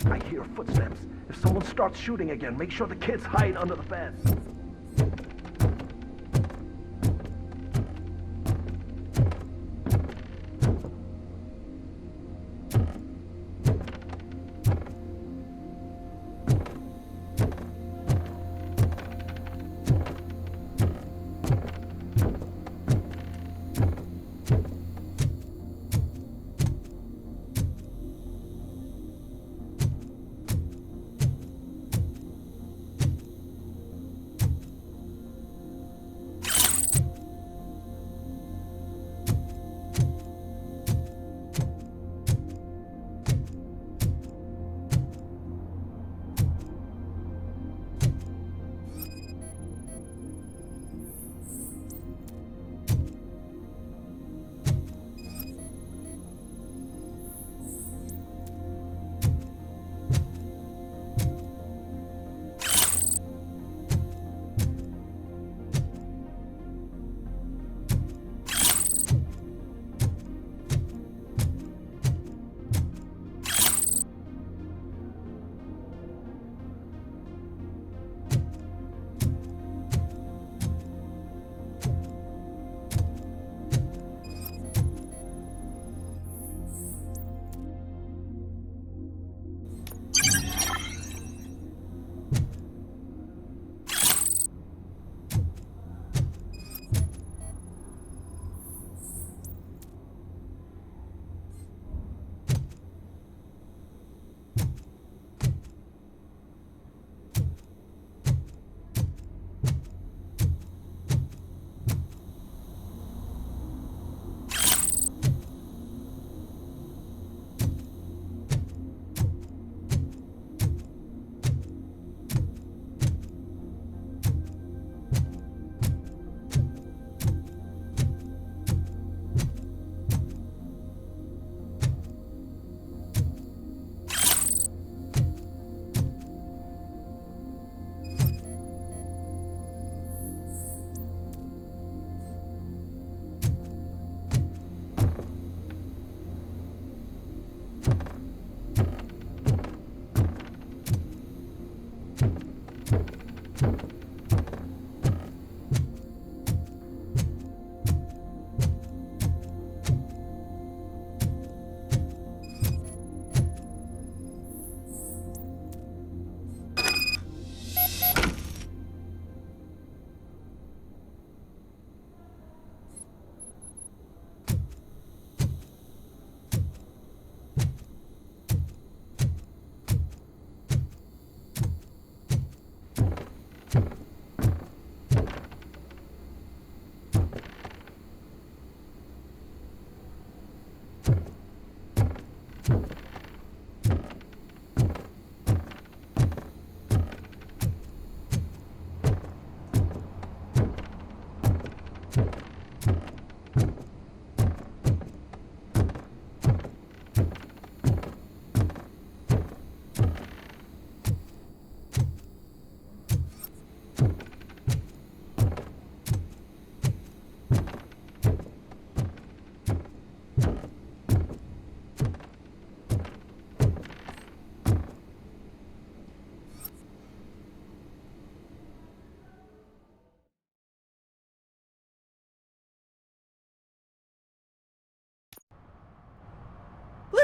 I hear footsteps. If someone starts shooting again, make sure the kids hide under the bed.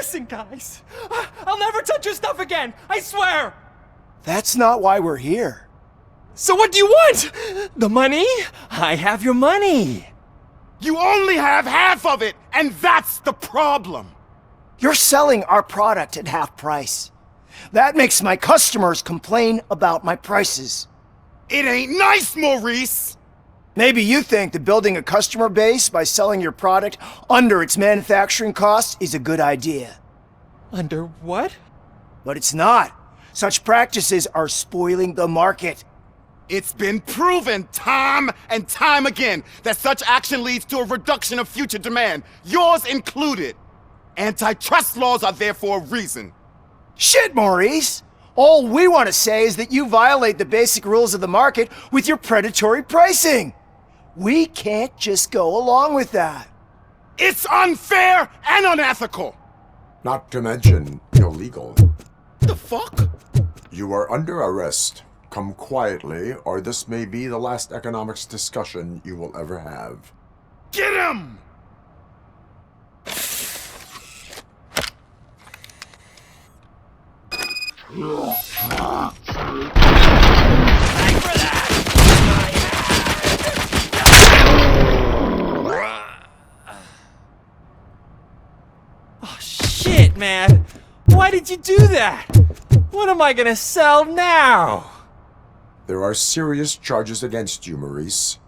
Listen, guys. I'll never touch your stuff again. I swear. That's not why we're here. So what do you want? The money? I have your money. You only have half of it, and that's the problem. You're selling our product at half price. That makes my customers complain about my prices. It ain't nice, Maurice. Maybe you think that building a customer base by selling your product under its manufacturing cost is a good idea. Under what? But it's not. Such practices are spoiling the market. It's been proven time and time again that such action leads to a reduction of future demand, yours included. Antitrust laws are there for a reason. Shit, Maurice! All we want to say is that you violate the basic rules of the market with your predatory pricing. We can't just go along with that. It's unfair and unethical. Not to mention illegal. the fuck? You are under arrest. Come quietly, or this may be the last economics discussion you will ever have. Get him! Oh, shit, man. Why did you do that? What am I gonna sell now? There are serious charges against you, Maurice.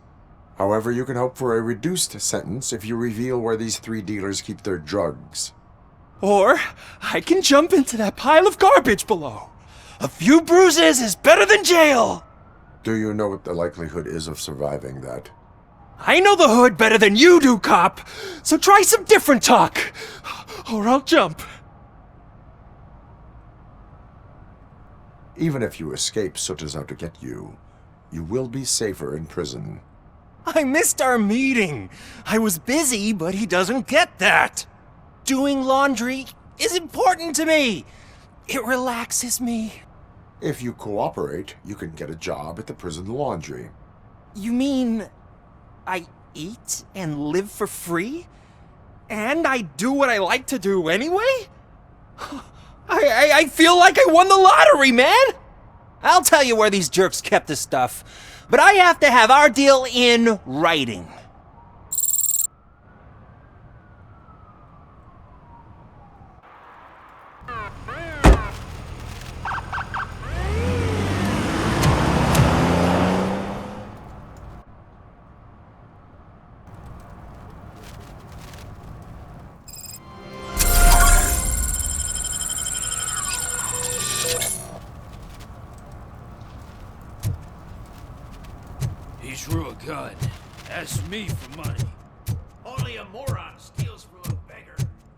However, you can hope for a reduced sentence if you reveal where these 3 dealers keep their drugs. Or I can jump into that pile of garbage below. A few bruises is better than jail. Do you know what the likelihood is of surviving that? I know the hood better than you do, cop. So try some different talk, or I'll jump. Even if you escape Soot is out to get you, you will be safer in prison. I missed our meeting. I was busy, but he doesn't get that. Doing laundry is important to me. It relaxes me. If you cooperate, you can get a job at the prison laundry. You mean I eat and live for free? And I do what I like to do anyway? I feel like I won the lottery, man! I'll tell you where these jerks kept the stuff, but I have to have our deal in writing. He's real good. Ask me for money. Only a moron steals from a beggar.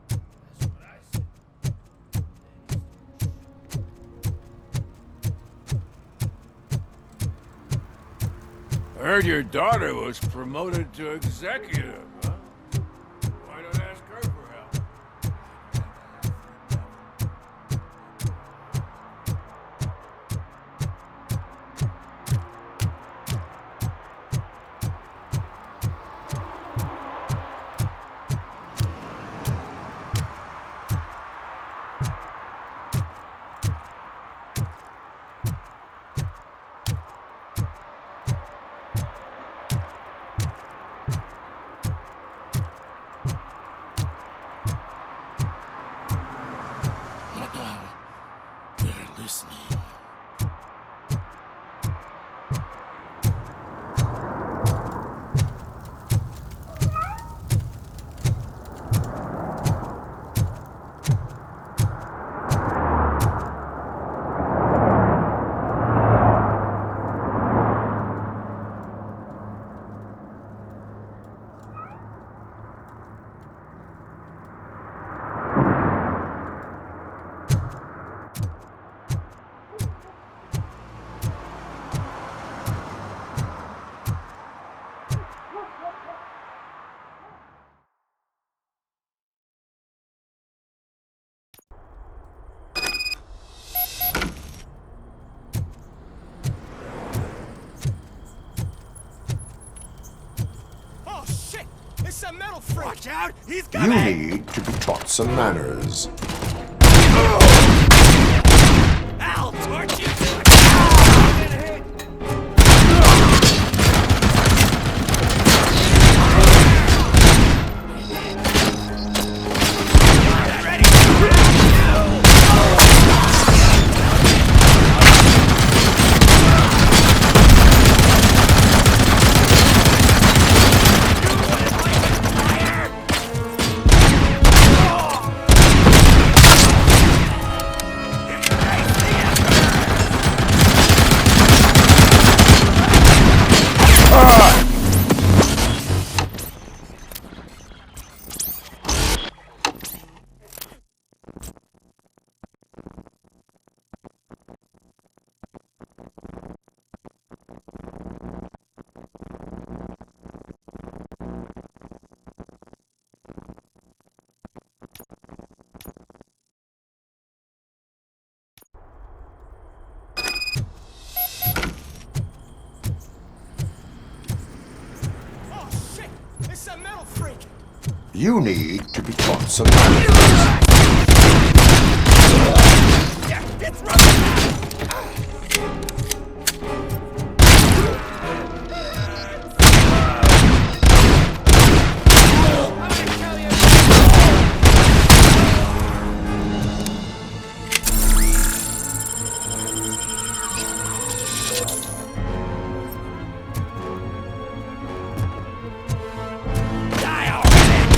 That's what I said. I heard your daughter was promoted to executive, huh? Why don't ask her for help? They're listening. Oh shit! It's a metal freak! Watch out! He's You coming! need to be taught some manners. I'll torch you! You need to be taught some manners. It's Robocop! Die already!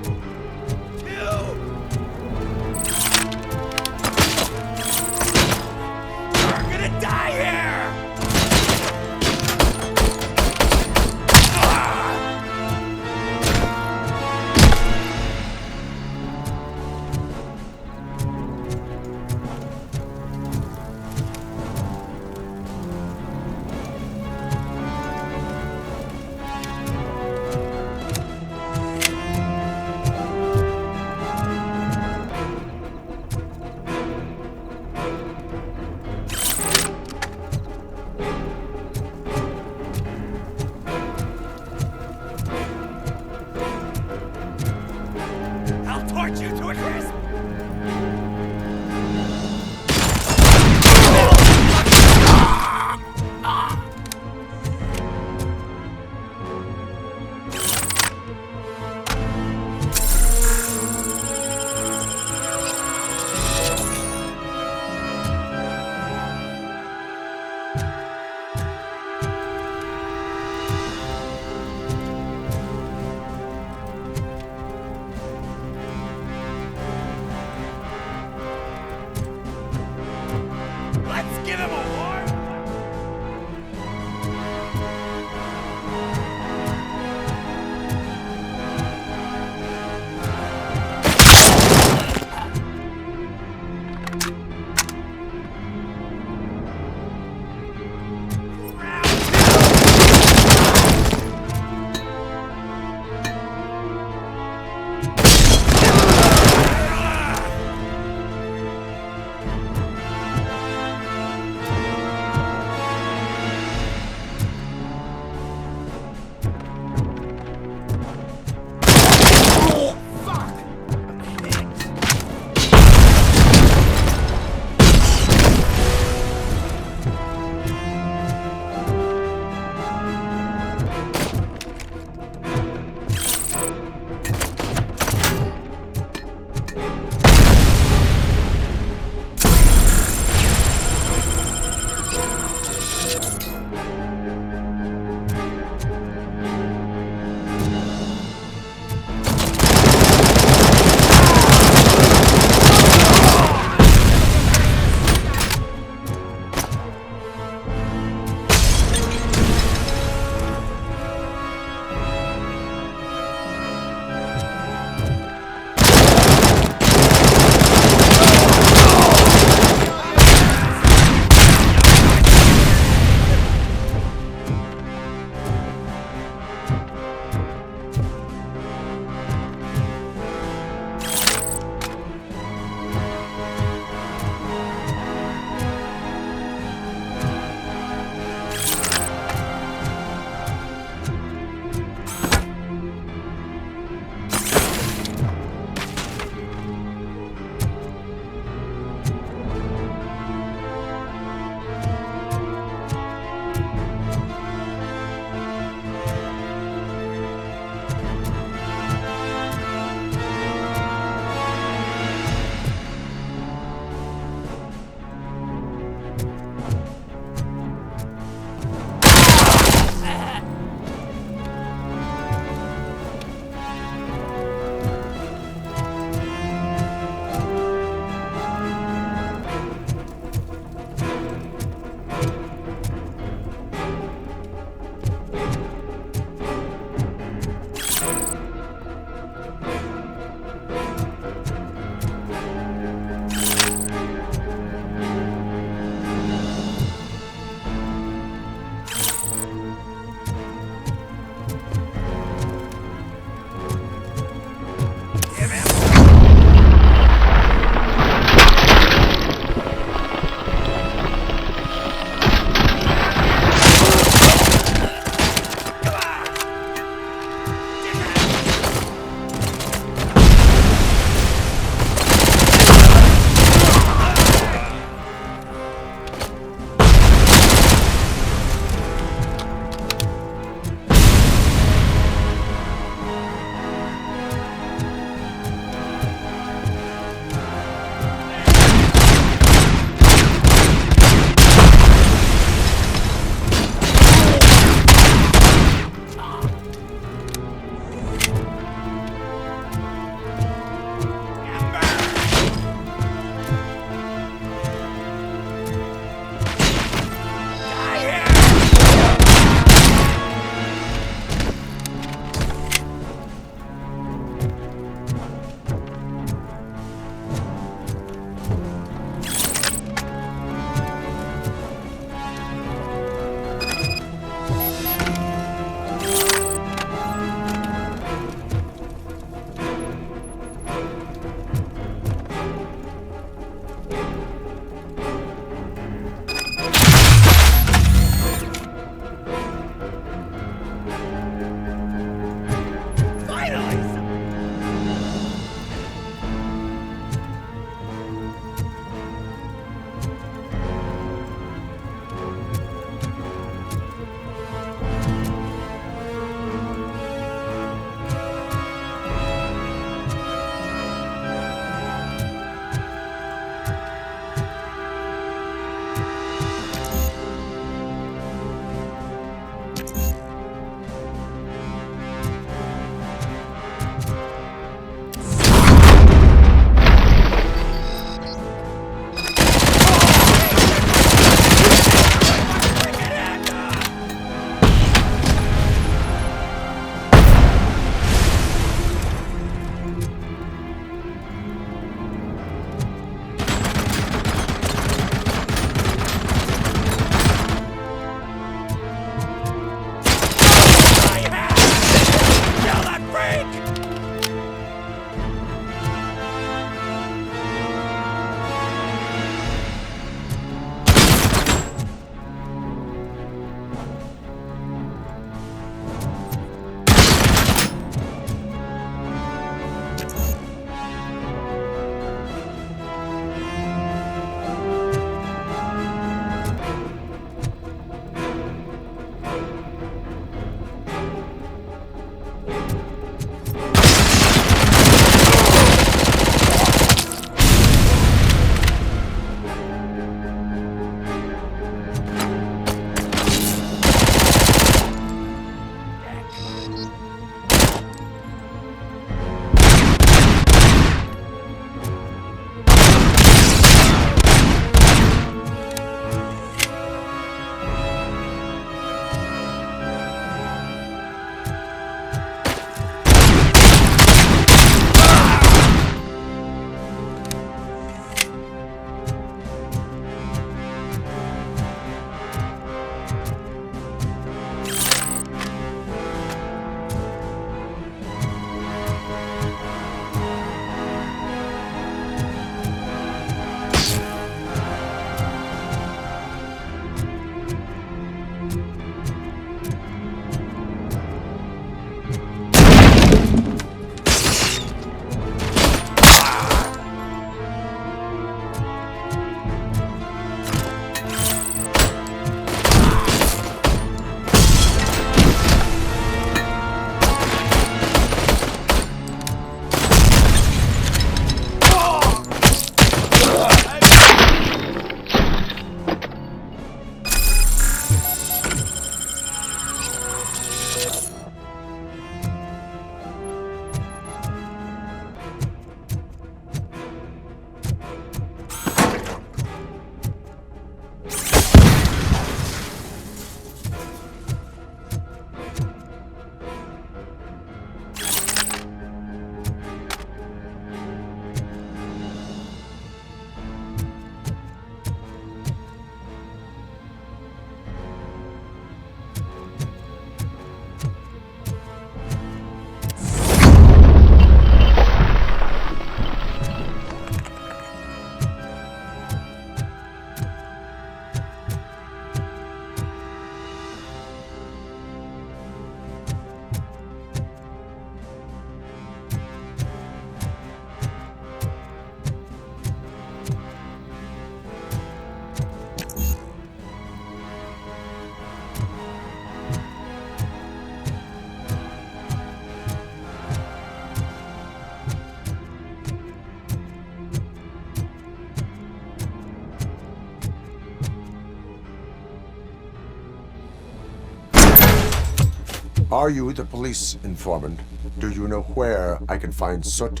Are you the police informant? Do you know where I can find Soot?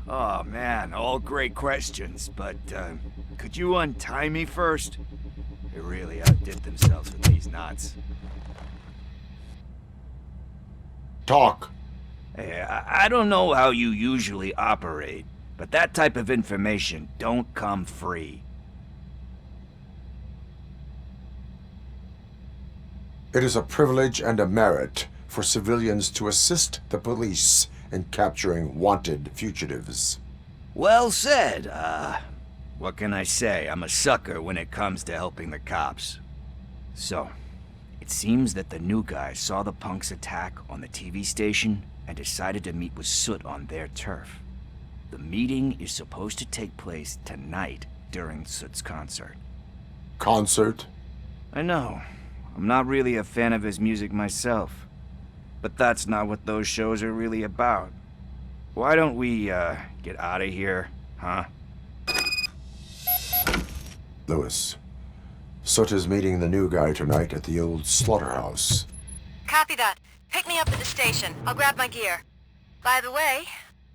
Oh man, all great questions, but could you untie me first? They really outdid themselves with these knots. Talk. Hey, I don't know how you usually operate, but that type of information don't come free. It is a privilege and a merit for civilians to assist the police in capturing wanted fugitives. Well said. What can I say? I'm a sucker when it comes to helping the cops. So, it seems that the new guy saw the punks attack on the TV station and decided to meet with Soot on their turf. The meeting is supposed to take place tonight during Soot's concert. Concert? I know. I'm not really a fan of his music myself. But that's not what those shows are really about. Why don't we, get out of here, huh? Lewis. Soot is meeting the new guy tonight at the old slaughterhouse. Copy that. Pick me up at the station. I'll grab my gear. By the way,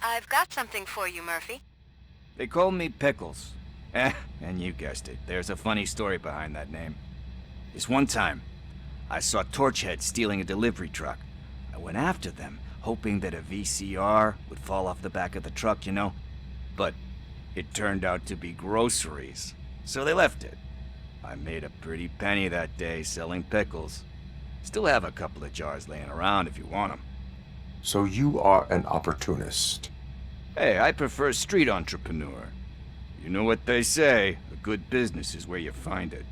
I've got something for you, Murphy. They call me Pickles. And you guessed it. There's a funny story behind that name. This one time, I saw Torchhead stealing a delivery truck. I went after them, hoping that a VCR would fall off the back of the truck, you know? But it turned out to be groceries, so they left it. I made a pretty penny that day selling pickles. Still have a couple of jars laying around if you want them. So you are an opportunist. Hey, I prefer street entrepreneur. You know what they say, a good business is where you find it.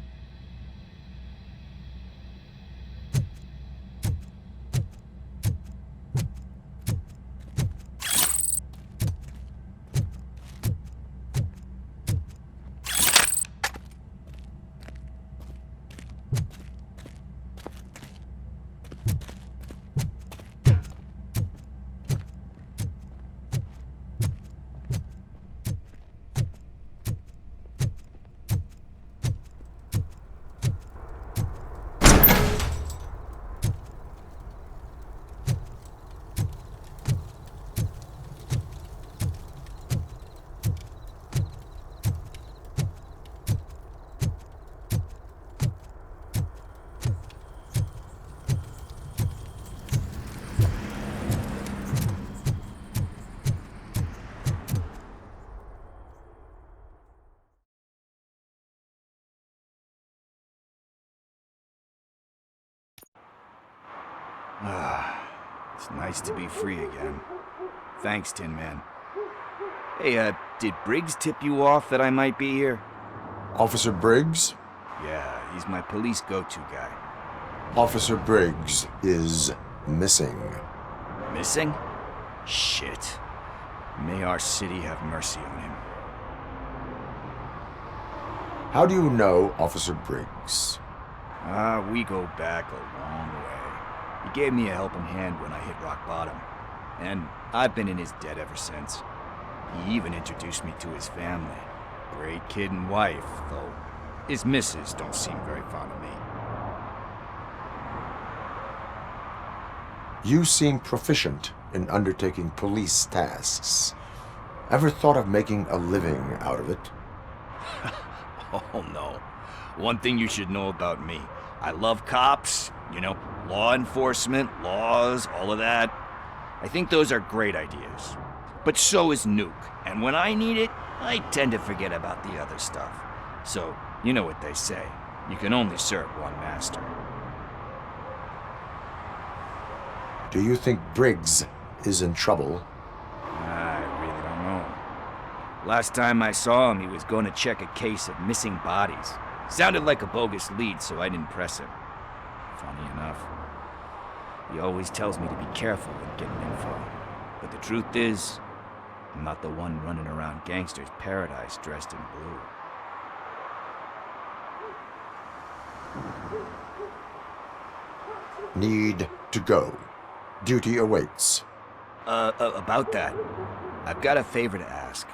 It's nice to be free again. Thanks, Tin Man. Hey, did Briggs tip you off that I might be here? Officer Briggs? Yeah, he's my police go-to guy. Officer Briggs is missing. Missing? Shit. May our city have mercy on him. How do you know Officer Briggs? We go back a long way. He gave me a helping hand when I hit rock bottom, and I've been in his debt ever since. He even introduced me to his family. Great kid and wife, though his missus don't seem very fond of me. You seem proficient in undertaking police tasks. Ever thought of making a living out of it? Oh no. One thing you should know about me. I love cops, you know, law enforcement, laws, all of that. I think those are great ideas. But so is Nuke, and when I need it, I tend to forget about the other stuff. So, you know what they say. You can only serve one master. Do you think Briggs is in trouble? I really don't know. Last time I saw him, he was going to check a case of missing bodies. Sounded like a bogus lead, so I didn't press him. Funny enough. He always tells me to be careful when getting info. But the truth is, I'm not the one running around gangster's paradise dressed in blue. Need to go. Duty awaits. About that, I've got a favor to ask.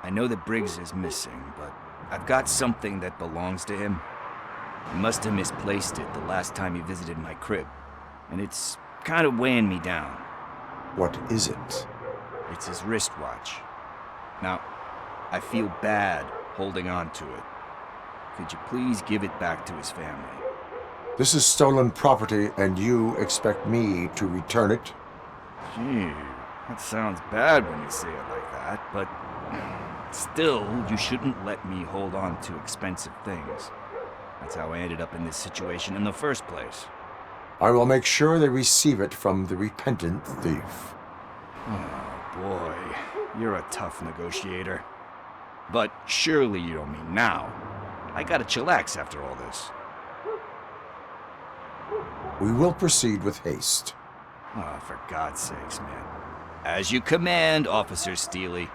I know that Briggs is missing, but I've got something that belongs to him. He must have misplaced it the last time he visited my crib. and it's kind of weighing me down. What is it? It's his wristwatch. Now, I feel bad holding on to it. Could you please give it back to his family? This is stolen property, and you expect me to return it? Gee, that sounds bad when you say it like that, but still, you shouldn't let me hold on to expensive things. That's how I ended up in this situation in the first place. I will make sure they receive it from the repentant thief. Oh boy, you're a tough negotiator. But surely you don't mean now. I gotta chillax after all this. We will proceed with haste. Oh, for God's sakes, man. As you command, Officer Steely.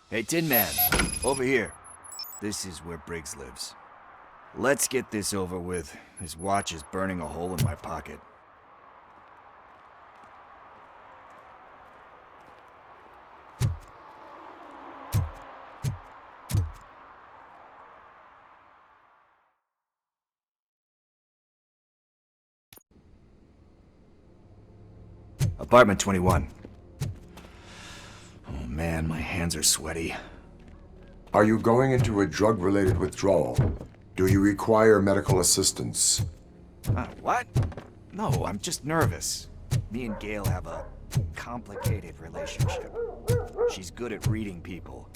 Hey, Tin Man, over here. This is where Briggs lives. Let's get this over with. His watch is burning a hole in my pocket. Apartment 21. Oh man, my hands are sweaty. Are you going into a drug-related withdrawal? Do you require medical assistance? What? No, I'm just nervous. Me and Gail have a complicated relationship. She's good at reading people,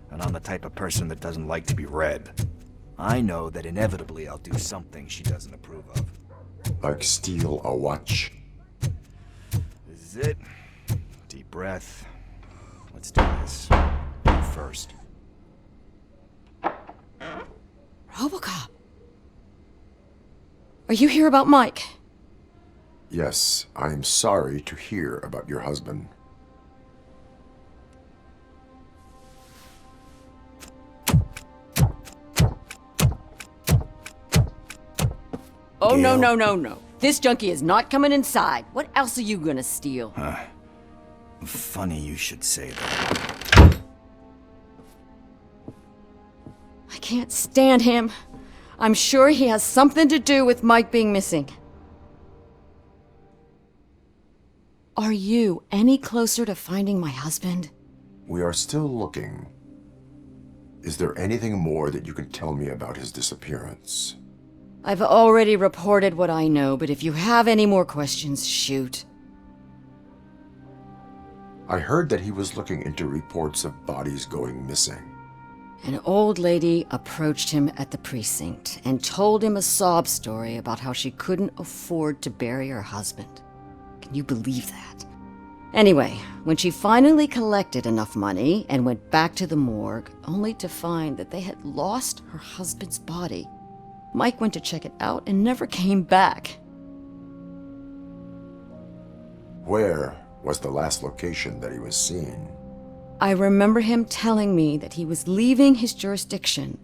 and I'm the type of person that doesn't like to be read. I know that inevitably I'll do something she doesn't approve of. Like steal a watch? This is it. Deep breath. Let's do this. You first. Robocop. Are you here about Mike? Yes, I am sorry to hear about your husband. Oh, Gail. no. This junkie is not coming inside. What else are you gonna steal? Funny you should say that. I can't stand him. I'm sure he has something to do with Mike being missing. Are you any closer to finding my husband? We are still looking. Is there anything more that you can tell me about his disappearance? I've already reported what I know, but if you have any more questions, shoot. I heard that he was looking into reports of bodies going missing. An old lady approached him at the precinct and told him a sob story about how she couldn't afford to bury her husband. Can you believe that? Anyway, when she finally collected enough money and went back to the morgue, only to find that they had lost her husband's body, Mike went to check it out and never came back. Where was the last location that he was seen? I remember him telling me that he was leaving his jurisdiction,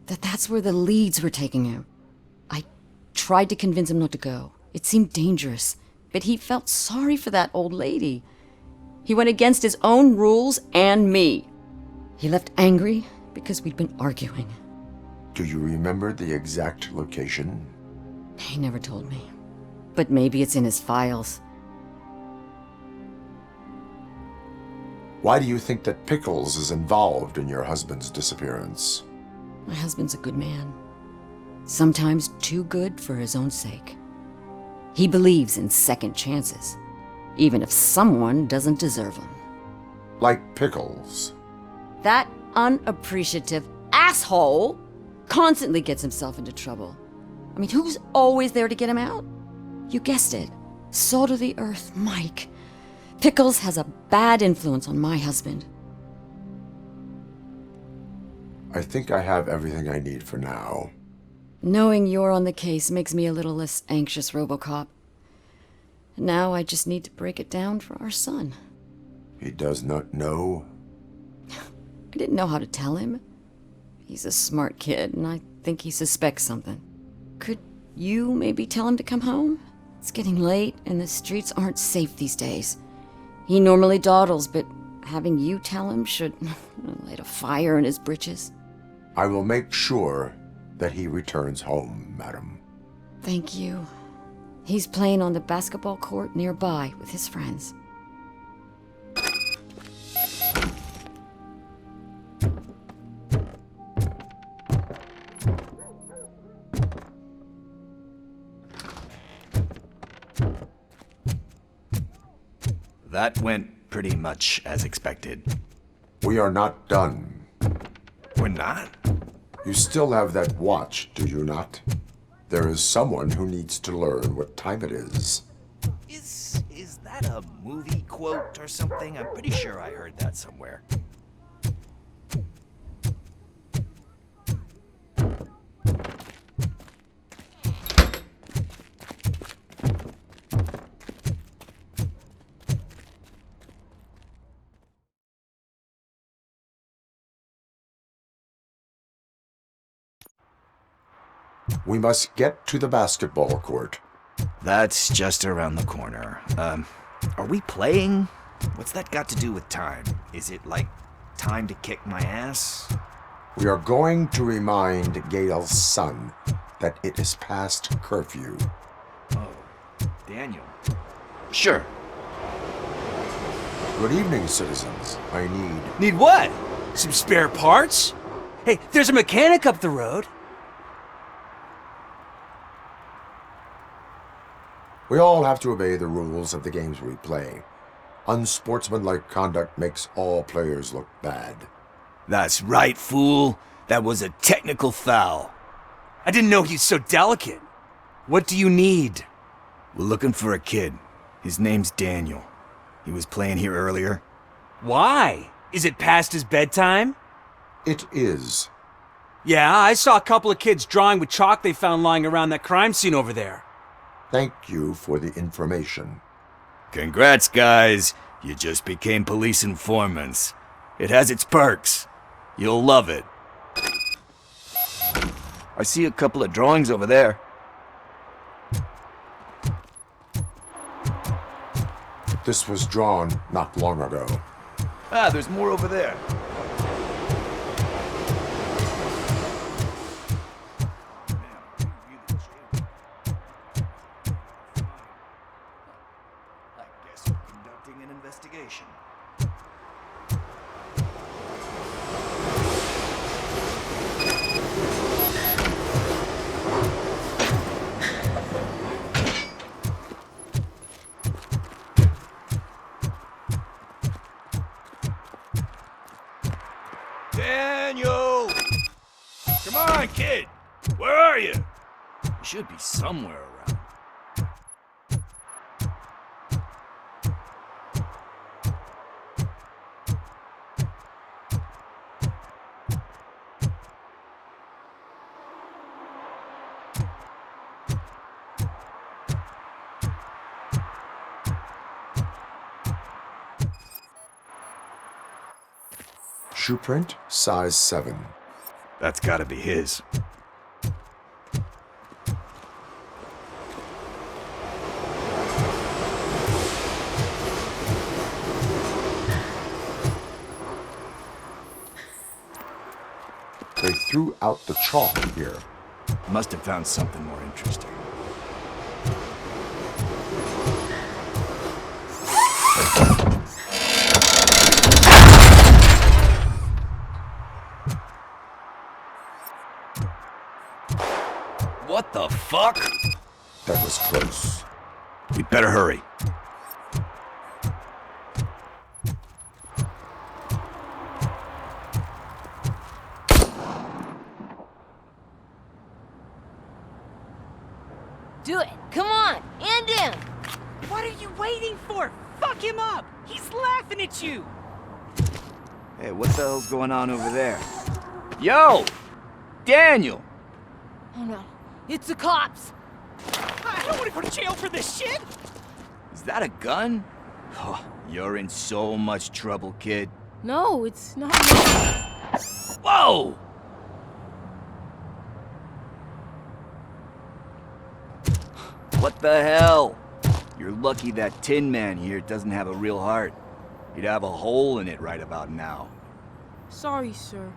that's where the leads were taking him. I tried to convince him not to go. It seemed dangerous, but he felt sorry for that old lady. He went against his own rules and me. He left angry because we'd been arguing. Do you remember the exact location? He never told me, but maybe it's in his files. Why do you think that Pickles is involved in your husband's disappearance? My husband's a good man. Sometimes too good for his own sake. He believes in second chances, even if someone doesn't deserve them. Like Pickles. That unappreciative asshole constantly gets himself into trouble. I mean, who's always there to get him out? You guessed it. Salt of the earth, Mike. Pickles has a bad influence on my husband. I think I have everything I need for now. Knowing you're on the case makes me a little less anxious, Robocop. Now I just need to break it down for our son. He does not know? I didn't know how to tell him. He's a smart kid, and I think he suspects something. Could you maybe tell him to come home? It's getting late, and the streets aren't safe these days. He normally dawdles, but having you tell him should light a fire in his britches. I will make sure that he returns home, madam. Thank you. He's playing on the basketball court nearby with his friends. That went pretty much as expected. We are not done. We're not? You still have that watch, do you not? There is someone who needs to learn what time it is. Is that a movie quote or something? I'm pretty sure I heard that somewhere. We must get to the basketball court. That's just around the corner. Are we playing? What's that got to do with time? Is it like time to kick my ass? We are going to remind Gail's son that it is past curfew. Oh, Daniel. Sure. Good evening, citizens. I need... Need what? Some spare parts? Hey, there's a mechanic up the road. We all have to obey the rules of the games we play. Unsportsmanlike conduct makes all players look bad. That's right, fool. That was a technical foul. I didn't know he's so delicate. What do you need? We're looking for a kid. His name's Daniel. He was playing here earlier. Why? Is it past his bedtime? It is. Yeah, I saw a couple of kids drawing with chalk they found lying around that crime scene over there. Thank you for the information. Congrats, guys. You just became police informants. It has its perks. You'll love it. I see a couple of drawings over there. This was drawn not long ago. Ah, there's more over there. I guess we're conducting an investigation. Daniel! Come on, kid! Where are you? You should be somewhere around. Shoe print, size 7. That's gotta be his. They threw out the chalk here. Must have found something more interesting. What the fuck? That was close. We better hurry. Do it. Come on. And in. What are you waiting for? Fuck him up! He's laughing at you! Hey, what the hell's going on over there? Yo! Daniel! Oh no. It's the cops. I don't want to go to jail for this shit! Is that a gun? Oh, you're in so much trouble, kid. No, it's not. Whoa! What the hell? You're lucky that Tin Man here doesn't have a real heart. He'd have a hole in it right about now. Sorry, sir.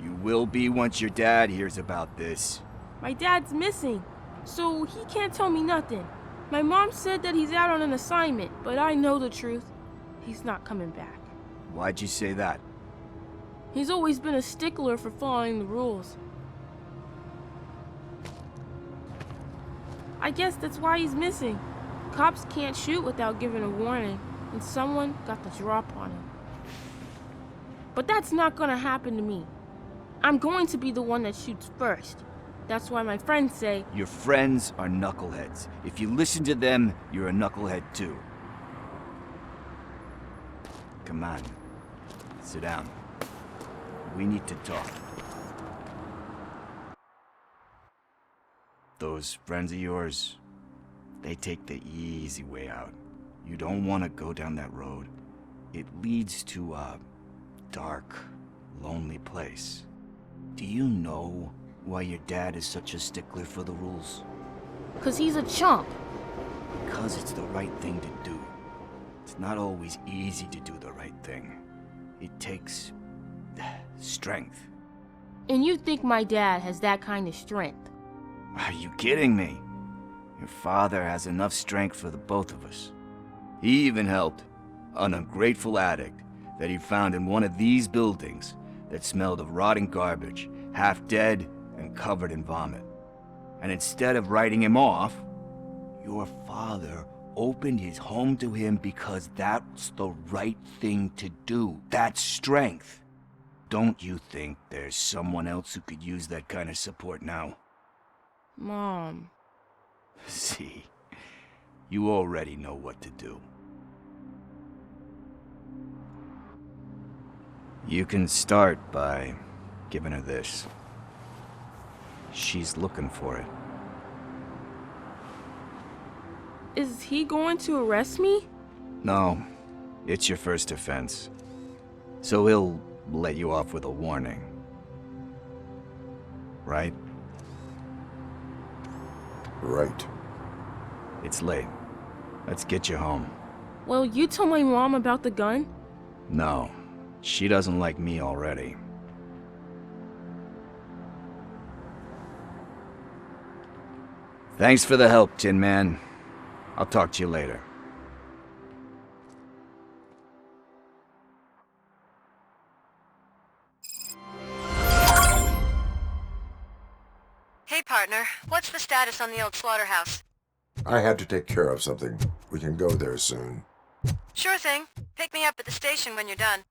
You will be once your dad hears about this. My dad's missing, so he can't tell me nothing. My mom said that he's out on an assignment, but I know the truth. He's not coming back. Why'd you say that? He's always been a stickler for following the rules. I guess that's why he's missing. Cops can't shoot without giving a warning, and someone got the drop on him. But that's not gonna happen to me. I'm going to be the one that shoots first. That's why my friends say, Your friends are knuckleheads. If you listen to them, you're a knucklehead too. Come on. Sit down. We need to talk. Those friends of yours, they take the easy way out. You don't want to go down that road. It leads to a dark, lonely place. Do you know why your dad is such a stickler for the rules? 'cause he's a chump. Because it's the right thing to do. It's not always easy to do the right thing. It takes strength. And you think my dad has that kind of strength? Are you kidding me? Your father has enough strength for the both of us. He even helped an ungrateful addict that he found in one of these buildings that smelled of rotting garbage, half dead and covered in vomit. And instead of writing him off, your father opened his home to him because that's the right thing to do. That's strength. Don't you think there's someone else who could use that kind of support now? Mom. See, you already know what to do. You can start by giving her this. She's looking for it. Is he going to arrest me? No, it's your first offense. So he'll let you off with a warning. Right? Right. It's late. Let's get you home. Well, you tell my mom about the gun? No, she doesn't like me already. Thanks for the help, Tin Man. I'll talk to you later. Hey, partner. What's the status on the old slaughterhouse? I had to take care of something. We can go there soon. Sure thing. Pick me up at the station when you're done.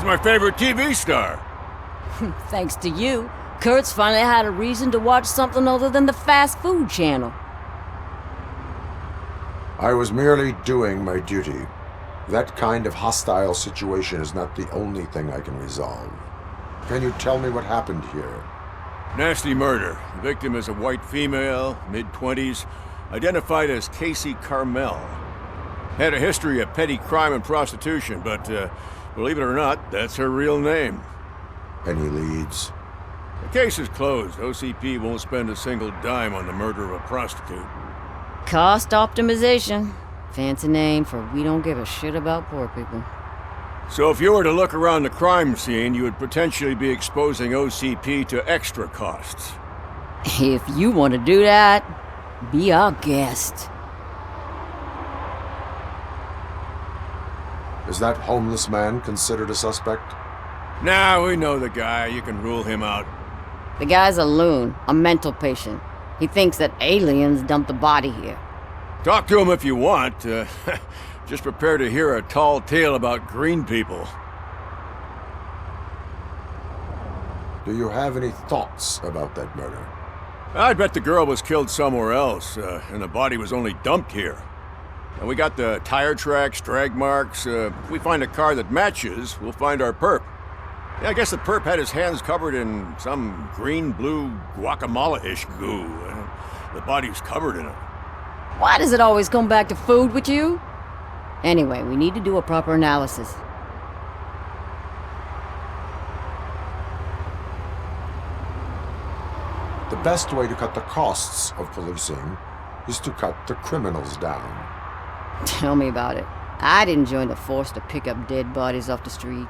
He's my favorite TV star. Thanks to you, Kurt's finally had a reason to watch something other than the fast food channel. I was merely doing my duty. That kind of hostile situation is not the only thing I can resolve. Can you tell me what happened here? Nasty murder. The victim is a white female, mid-20s, identified as Casey Carmel. Had a history of petty crime and prostitution, but believe it or not, that's her real name. Any leads? The case is closed. OCP won't spend a single dime on the murder of a prostitute. Cost optimization. Fancy name for we don't give a shit about poor people. So if you were to look around the crime scene, you would potentially be exposing OCP to extra costs. If you want to do that, be our guest. Is that homeless man considered a suspect? Nah, we know the guy. You can rule him out. The guy's a loon, a mental patient. He thinks that aliens dumped the body here. Talk to him if you want. Just prepare to hear a tall tale about green people. Do you have any thoughts about that murder? I bet the girl was killed somewhere else, and the body was only dumped here. And we got the tire tracks, drag marks. If we find a car that matches, we'll find our perp. Yeah, I guess the perp had his hands covered in some green-blue guacamole-ish goo. The body's covered in it. Why does it always come back to food with you? Anyway, we need to do a proper analysis. The best way to cut the costs of policing is to cut the criminals down. Tell me about it. I'd join the force to pick up dead bodies off the street.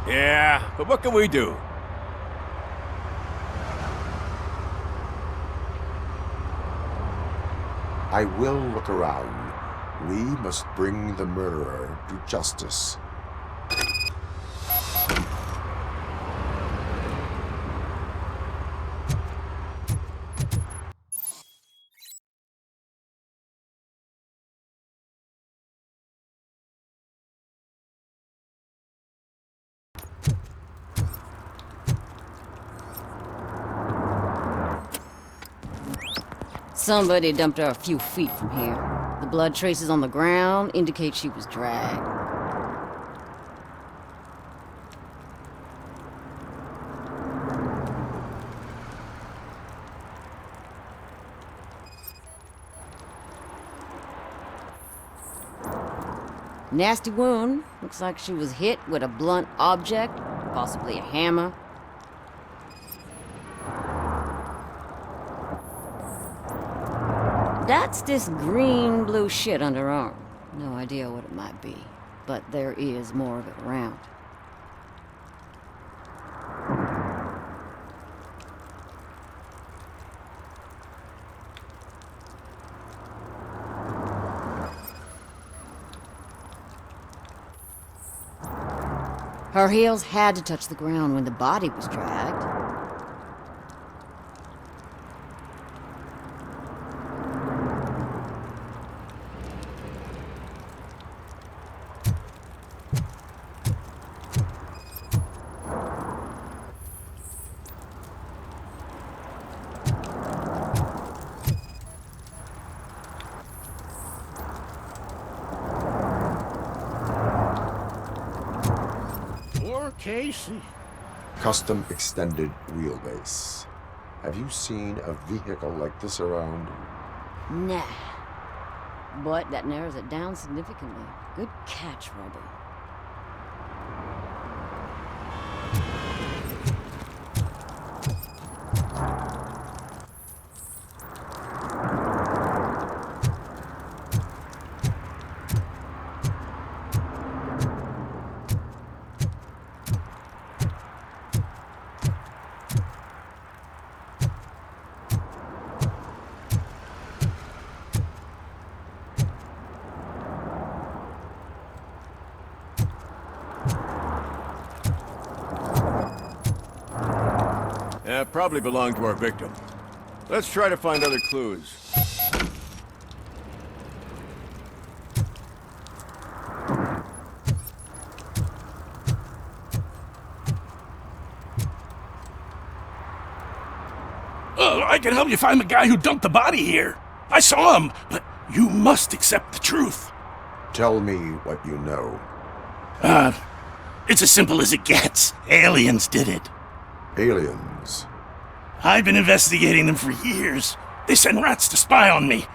Yeah, but what can we do? I will look around. We must bring the murderer to justice. Somebody dumped her a few feet from here. The blood traces on the ground indicate she was dragged. Nasty wound. Looks like she was hit with a blunt object, possibly a hammer. That's this green-blue shit under her arm. No idea what it might be, but there is more of it around. Her heels had to touch the ground when the body was dragged. Casey. Custom extended wheelbase. Have you seen a vehicle like this around? Nah. But that narrows it down significantly. Good catch, Robo. Probably belonged to our victim. Let's try to find other clues. can help you find the guy who dumped the body here. I saw him, but you must accept the truth. Tell me what you know. It's as simple as it gets. Aliens did it. Aliens? I've been investigating them for years. They send rats to spy on me.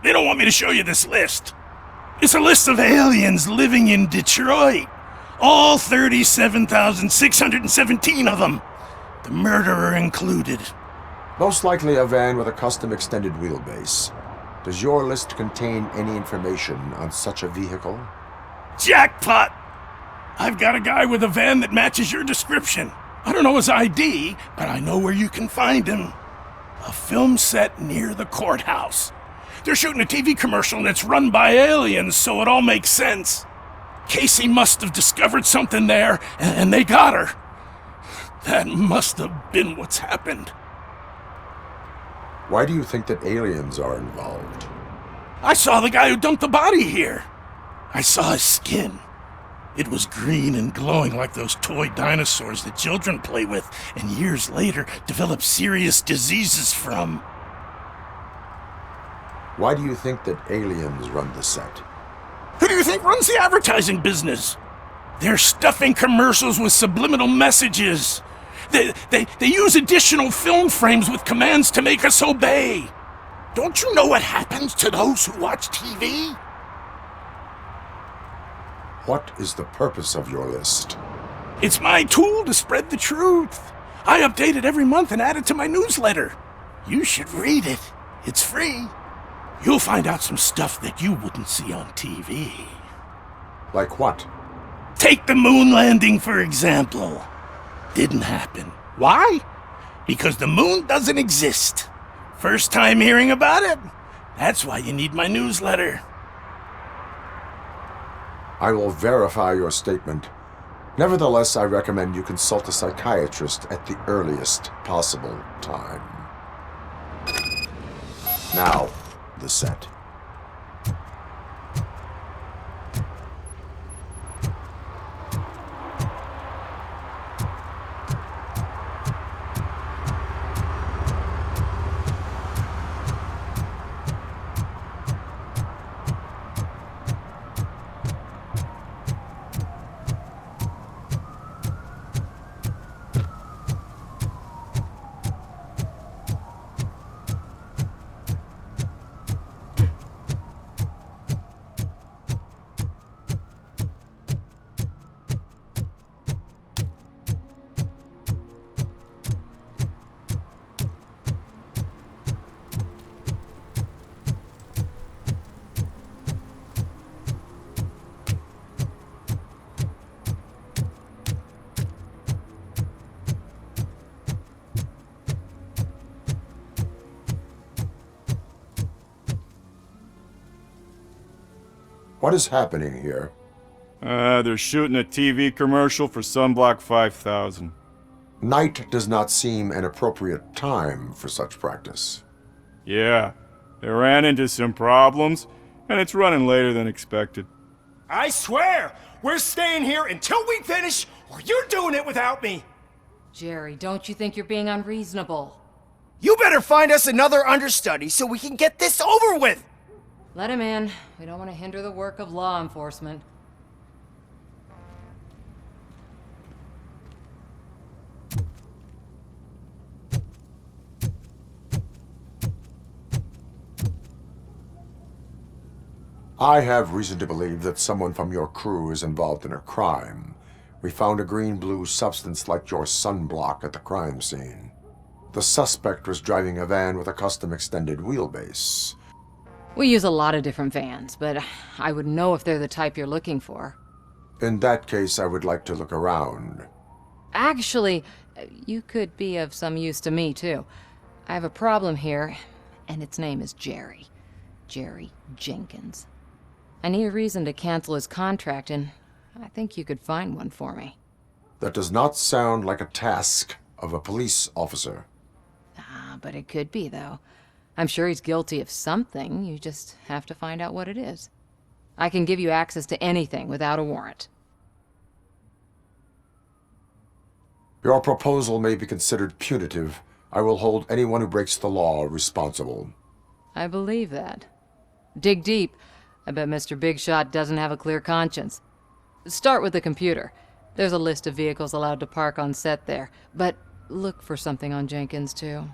They don't want me to show you this list. It's a list of aliens living in Detroit. All 37,617 of them. The murderer included. Most likely a van with a custom extended wheelbase. Does your list contain any information on such a vehicle? Jackpot! I've got a guy with a van that matches your description. I don't know his ID, but I know where you can find him. A film set near the courthouse. They're shooting a TV commercial and it's run by aliens, so it all makes sense. Casey must have discovered something there, and they got her. That must have been what's happened. Why do you think that aliens are involved? I saw the guy who dumped the body here. I saw his skin. It was green and glowing like those toy dinosaurs that children play with and years later develop serious diseases from. Why do you think that aliens run the set? Who do you think runs the advertising business? They're stuffing commercials with subliminal messages. They use additional film frames with commands to make us obey. Don't you know what happens to those who watch TV? What is the purpose of your list? It's my tool to spread the truth. I update it every month and add it to my newsletter. You should read it. It's free. You'll find out some stuff that you wouldn't see on TV. Like what? Take the moon landing, for example. Didn't happen. Why? Because the moon doesn't exist. First time hearing about it? That's why you need my newsletter. I will verify your statement. Nevertheless, I recommend you consult a psychiatrist at the earliest possible time. Now, the set. What is happening here? They're shooting a TV commercial for Sunblock 5000. Night does not seem an appropriate time for such practice. Yeah, they ran into some problems, and it's running later than expected. I swear, we're staying here until we finish, or you're doing it without me. Jerry, don't you think you're being unreasonable? You better find us another understudy so we can get this over with. Let him in. We don't want to hinder the work of law enforcement. I have reason to believe that someone from your crew is involved in a crime. We found a green-blue substance like your sunblock at the crime scene. The suspect was driving a van with a custom extended wheelbase. We use a lot of different vans, but I would know if they're the type you're looking for. In that case, I would like to look around. Actually, you could be of some use to me, too. I have a problem here, and its name is Jerry. Jerry Jenkins. I need a reason to cancel his contract, and I think you could find one for me. That does not sound like a task of a police officer. But it could be, though. I'm sure he's guilty of something. You just have to find out what it is. I can give you access to anything without a warrant. Your proposal may be considered punitive. I will hold anyone who breaks the law responsible. I believe that. Dig deep. I bet Mr. Big Shot doesn't have a clear conscience. Start with the computer. There's a list of vehicles allowed to park on set there, but look for something on Jenkins, too.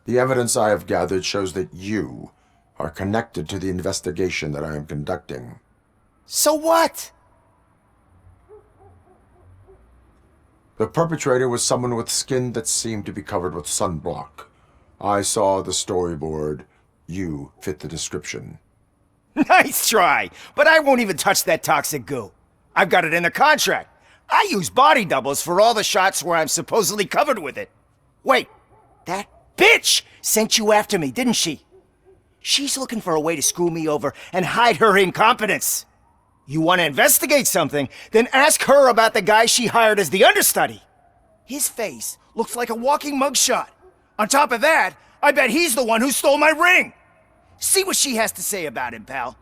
The evidence I have gathered shows that you are connected to the investigation that I am conducting. So what? The perpetrator was someone with skin that seemed to be covered with sunblock. I saw the storyboard. You fit the description. Nice try, but I won't even touch that toxic goo. I've got it in the contract. I use body doubles for all the shots where I'm supposedly covered with it. Wait, that bitch sent you after me, didn't she? She's looking for a way to screw me over and hide her incompetence. You want to investigate something, then ask her about the guy she hired as the understudy. His face looks like a walking mugshot. On top of that, I bet he's the one who stole my ring. See what she has to say about him, pal.